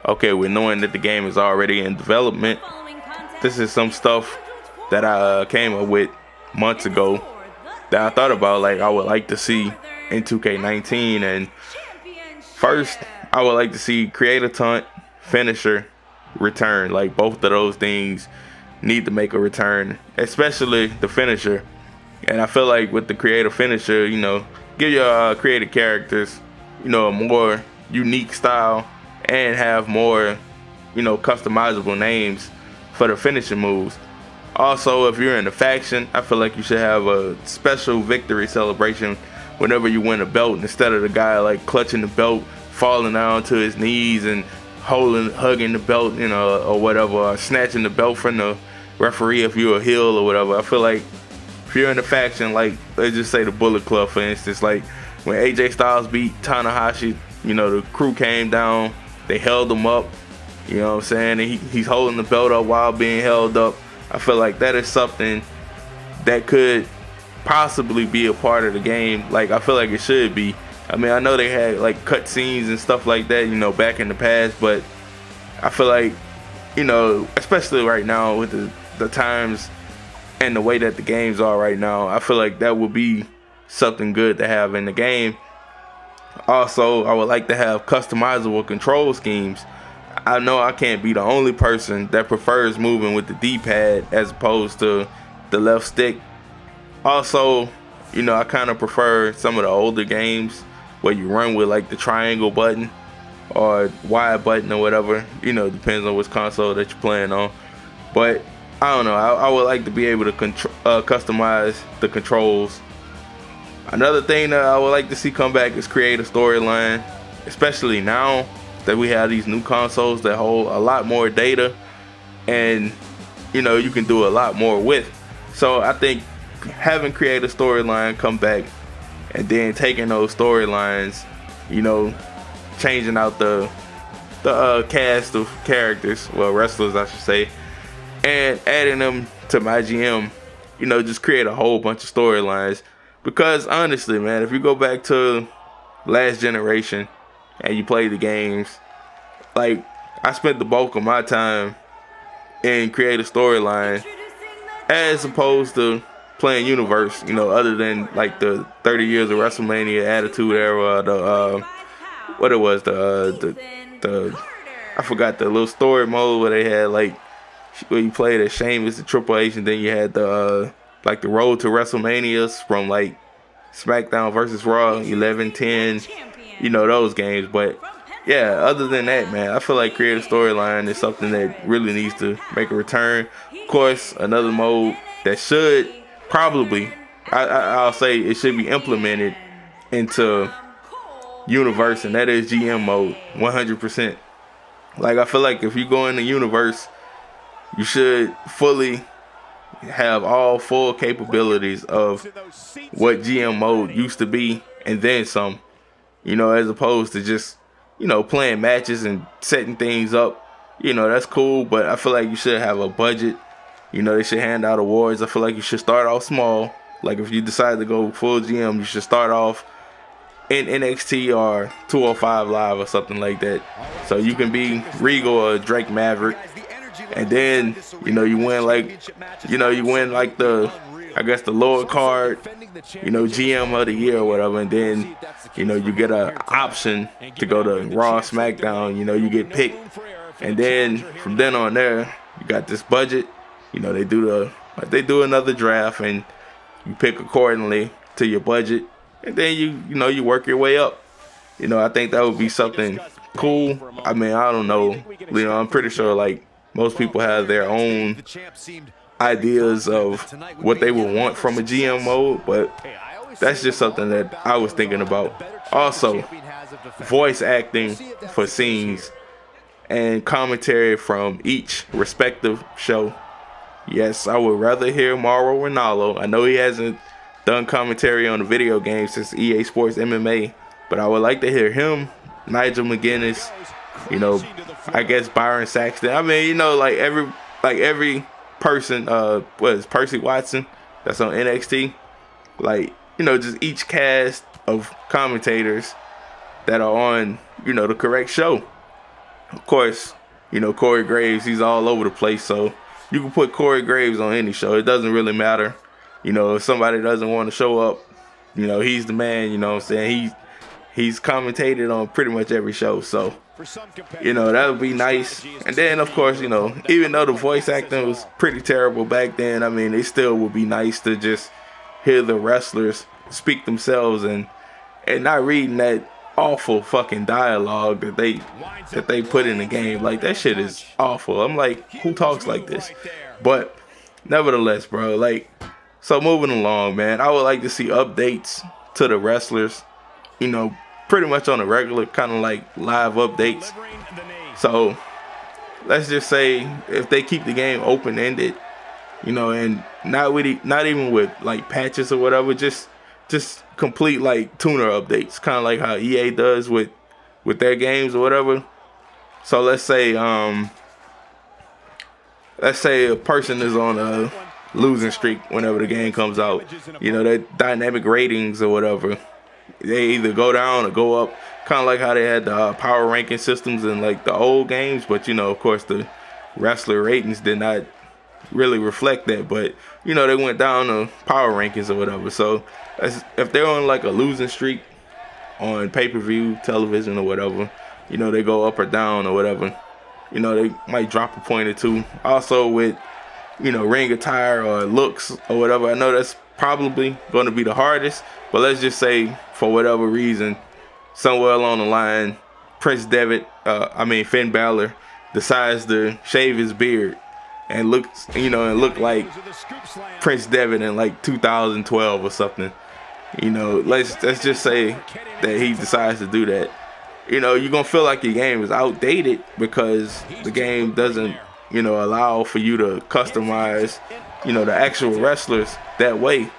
okay, with knowing that the game is already in development, this is some stuff that I came up with months ago that I thought about, like, I would like to see in 2K19. And first, I would like to see creator taunt, finisher, return. Like, both of those things need to make a return, especially the finisher. And I feel like with the creator finisher, you know, give your created characters, you know, a more unique style and have more, you know, customizable names for the finishing moves. Also, if you're in a faction, I feel like you should have a special victory celebration whenever you win a belt, instead of the guy like clutching the belt, falling down to his knees and hugging the belt, you know, or whatever, or snatching the belt from the referee if you're a heel or whatever. I feel like if you're in a faction, like, let's just say the Bullet Club, for instance, like when AJ Styles beat Tanahashi, you know, the crew came down, they held him up, you know what I'm saying, and he's holding the belt up while being held up. I feel like that is something that could possibly be a part of the game. Like, I feel like it should be. I mean, I know they had like cutscenes and stuff like that, you know, back in the past, but I feel like, you know, especially right now with the times and the way that the games are right now, I feel like that would be something good to have in the game. Also, I would like to have customizable control schemes. I know I can't be the only person that prefers moving with the D-pad as opposed to the left stick. Also, you know, I kind of prefer some of the older games where you run with like the triangle button or Y button or whatever. You know, depends on which console that you're playing on. But I don't know, I would like to be able to customize the controls. Another thing that I would like to see come back is create a storyline, especially now that we have these new consoles that hold a lot more data and, you know, you can do a lot more with. So I think having create a storyline come back and then taking those storylines, you know, changing out the cast of characters, well, wrestlers I should say, and adding them to my GM, you know, just create a whole bunch of storylines. Because honestly, man, if you go back to last generation and you play the games, like, I spent the bulk of my time in create a storyline as opposed to playing Universe, you know, other than like the 30 years of WrestleMania Attitude Era, the what it was, the I forgot, the little story mode where they had like where you played as Sheamus and Triple H, and then you had the like the Road to WrestleManias from like SmackDown versus Raw 11-10, you know, those games. But yeah, other than that, man, I feel like create a storyline is something that really needs to make a return. Of course, another mode that should probably, I'll say it should be implemented into Universe, and that is GM mode, 100%. Like, I feel like if you go into Universe, you should fully have all full capabilities of what GM mode used to be and then some, you know, as opposed to just, you know, playing matches and setting things up. You know, that's cool, but I feel like you should have a budget. You know, they should hand out awards. I feel like you should start off small. Like, if you decide to go full GM, you should start off in NXT or 205 Live or something like that. So you can be Regal or Drake Maverick. And then, you know, you win like, you know, you win like the, I guess, the lower card, you know, GM of the year or whatever. And then, you know, you get an option to go to Raw, SmackDown, you know, you get picked. And then from then on there, you got this budget. You know, they do another draft and you pick accordingly to your budget. And then you know, you work your way up. You know, I think that would be something cool. I mean, I don't know. You know, I'm pretty sure like most people have their own ideas of what they would want from a GM mode, but that's just something that I was thinking about. Also, voice acting for scenes and commentary from each respective show. Yes, I would rather hear Mauro Ranallo. I know he hasn't done commentary on the video game since EA Sports MMA, but I would like to hear him, Nigel McGuinness, you know, I guess Byron Saxton. I mean, you know, like every person, what is Percy Watson that's on NXT, like, you know, just each cast of commentators that are on, you know, the correct show. Of course, you know, Corey Graves, he's all over the place, so you can put Corey Graves on any show. It doesn't really matter. You know, if somebody doesn't want to show up, you know, he's the man, you know what I'm saying? He's commentated on pretty much every show, so, you know, that would be nice. And then, of course, you know, even though the voice acting was pretty terrible back then, I mean, it still would be nice to just hear the wrestlers speak themselves and not reading that awful fucking dialogue that they put in the game. Like, that shit is awful. I'm like, who talks like this? But nevertheless, bro, like, so moving along, man, I would like to see updates to the wrestlers, you know, pretty much on a regular, kind of like live updates. So let's just say if they keep the game open-ended, you know, and not even with like patches or whatever, just complete like tuner updates, kind of like how EA does with their games or whatever. So let's say a person is on a losing streak whenever the game comes out, you know, their dynamic ratings or whatever, they either go down or go up, kind of like how they had the power ranking systems in like the old games. But you know, of course, the wrestler ratings did not really reflect that, but you know, they went down to power rankings or whatever. So if they're on like a losing streak on pay-per-view television or whatever, you know, they go up or down or whatever, you know, they might drop a point or two. Also with, you know, ring attire or looks or whatever, I know that's probably going to be the hardest, but let's just say for whatever reason, somewhere along the line, Finn Balor decides to shave his beard and look like Prince Devitt in like 2012 or something. You know, let's just say that he decides to do that. You know, you're gonna feel like your game is outdated because the game doesn't, you know, allow for you to customize, you know, the actual wrestlers that way.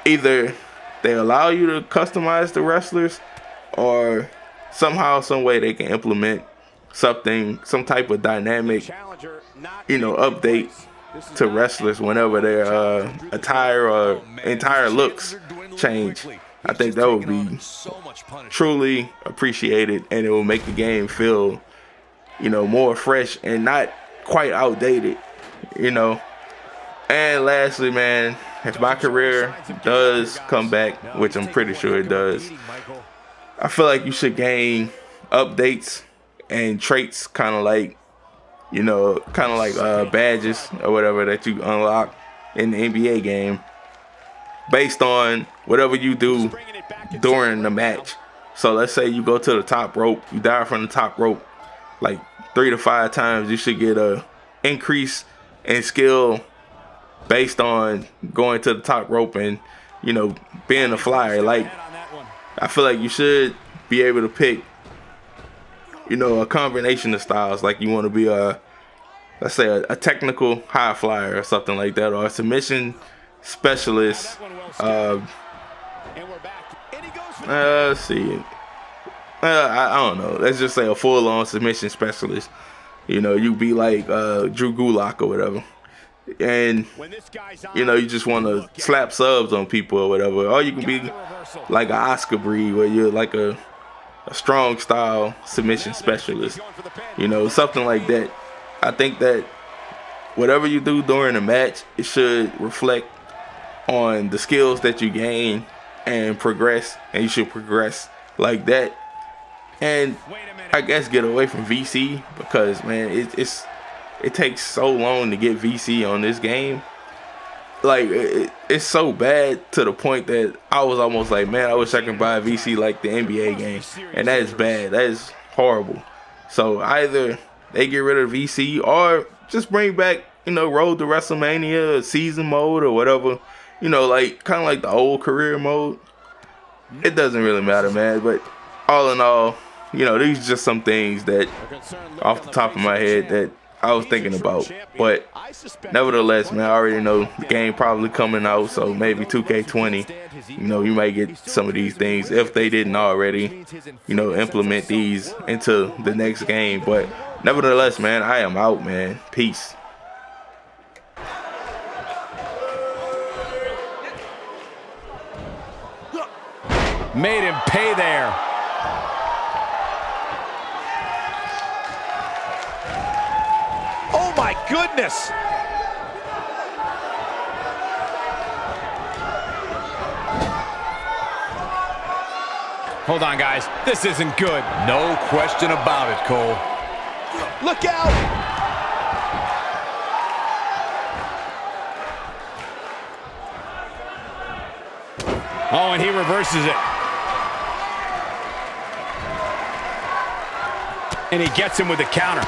Either they allow you to customize the wrestlers, or somehow, some way they can implement some type of dynamic, you know, update to wrestlers whenever their attire or entire looks change. I think that would be truly appreciated, and it will make the game feel, you know, more fresh and not quite outdated, you know. And lastly, man, if my career does come back, which I'm pretty sure it does, I feel like you should gain updates and traits, kind of like, you know, badges or whatever that you unlock in the NBA game, based on whatever you do during the match. So let's say you go to the top rope, you dive from the top rope like 3 to 5 times, you should get a increase in skill based on going to the top rope and, you know, being a flyer. Like, I feel like you should be able to pick, you know, a combination of styles. Like, you want to be let's say a technical high flyer or something like that, or a submission specialist. Let's see. I don't know. Let's just say a full-on submission specialist. You know, you be like Drew Gulak or whatever. And, you know, you just want to slap subs on people or whatever. Or you can be like an Oscar breed, where you're like a strong style submission specialist. You know, something like that. I think that whatever you do during a match, it should reflect on the skills that you gain and progress, and you should progress like that. And I guess get away from VC, because, man, it takes so long to get VC on this game. Like, it's so bad to the point that I was almost like, man, I wish I could buy VC like the NBA game. And that is bad. That is horrible. So either they get rid of VC, or just bring back, you know, Road to WrestleMania season mode or whatever. You know, like, kind of like the old career mode. It doesn't really matter, man. But all in all, you know, these are just some things that, off the top of my head, that I was thinking about. But nevertheless, man, I already know the game probably coming out, so maybe 2K20, you know, you might get some of these things if they didn't already, you know, implement these into the next game. But nevertheless, man, I am out, man. Peace. Made him pay there. my goodness! Hold on, guys. This isn't good. No question about it, Cole. Look out! Oh, and he reverses it. And he gets him with the counter.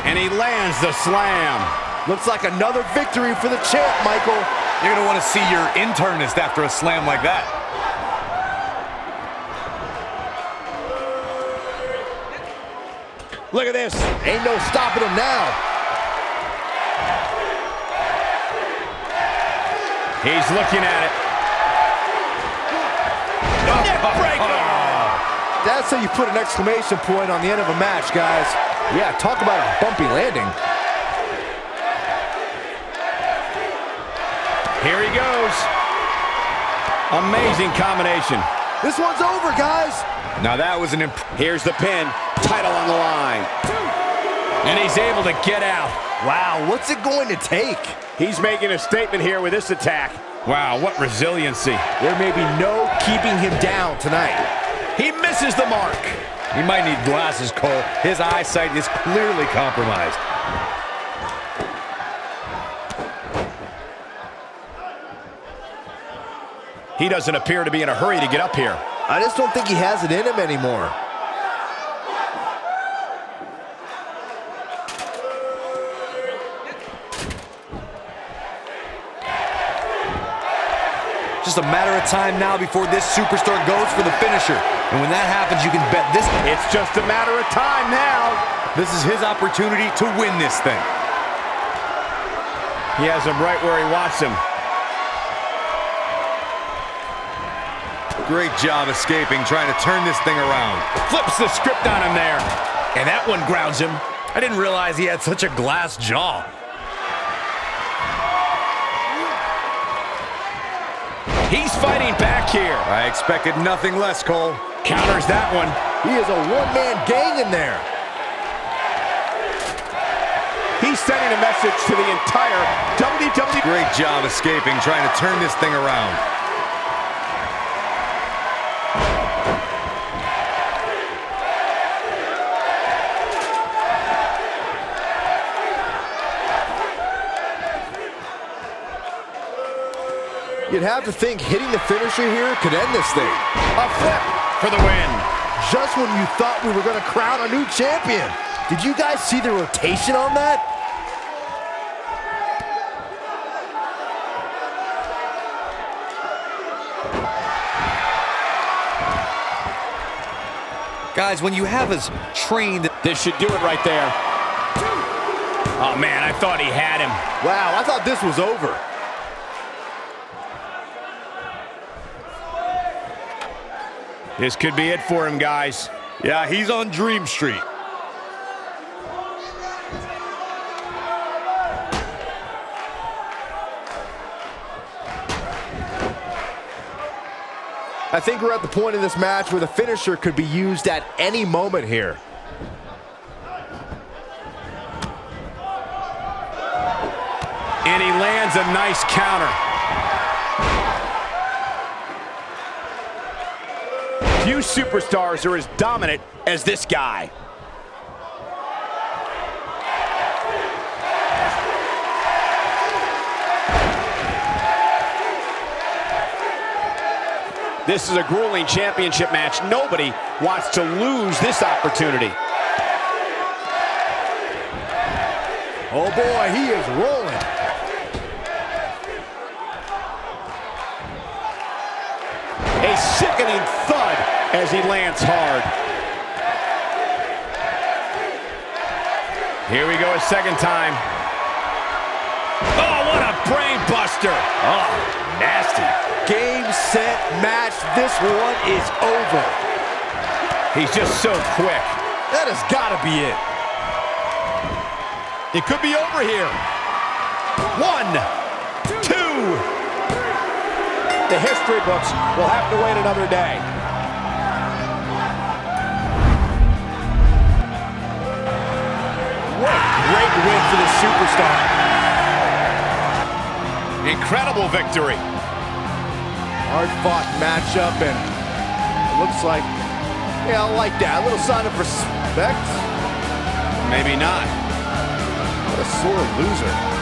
And he lands the slam. Looks like another victory for the champ, Michael. You're going to want to see your internist after a slam like that. Look at this. Ain't no stopping him now. He's looking at it. Neck breaker. That's how you put an exclamation point on the end of a match, guys. Yeah, talk about a bumpy landing. Here he goes. Amazing combination. This one's over, guys. Now that was an here's the pin. Title on the line. And he's able to get out. Wow, what's it going to take? He's making a statement here with this attack. Wow, what resiliency. There may be no keeping him down tonight. He misses the mark. He might need glasses, Cole. His eyesight is clearly compromised. He doesn't appear to be in a hurry to get up here. I just don't think he has it in him anymore. Just a matter of time now before this superstar goes for the finisher. And when that happens, you can bet this. It's just a matter of time now. This is his opportunity to win this thing. He has him right where he wants him. Great job escaping, trying to turn this thing around. Flips the script on him there. And that one grounds him. I didn't realize he had such a glass jaw. He's fighting back here. I expected nothing less, Cole. Counters that one. He is a one-man gang in there. He's sending a message to the entire WWE. Great job escaping, trying to turn this thing around. You'd have to think hitting the finisher here could end this thing. A flip for the win. Just when you thought we were going to crown a new champion. Did you guys see the rotation on that? Guys, when you have us trained... This should do it right there. Oh, man, I thought he had him. Wow, I thought this was over. This could be it for him, guys. Yeah, he's on Dream Street. I think we're at the point in this match where the finisher could be used at any moment here. And he lands a nice counter. Few superstars are as dominant as this guy. This is a grueling championship match. Nobody wants to lose this opportunity. Oh boy, he is rolling. A sickening thud as he lands hard. Here we go a second time. Oh, what a brain buster. Oh, nasty. Game, set, match. This one is over. He's just so quick. That has got to be it. It could be over here. 1, 2. The history books will have to wait another day. What a great win for the superstar. Incredible victory. Hard-fought matchup, and it looks like, yeah, I like that. A little sign of respect. Maybe not. What a sore loser.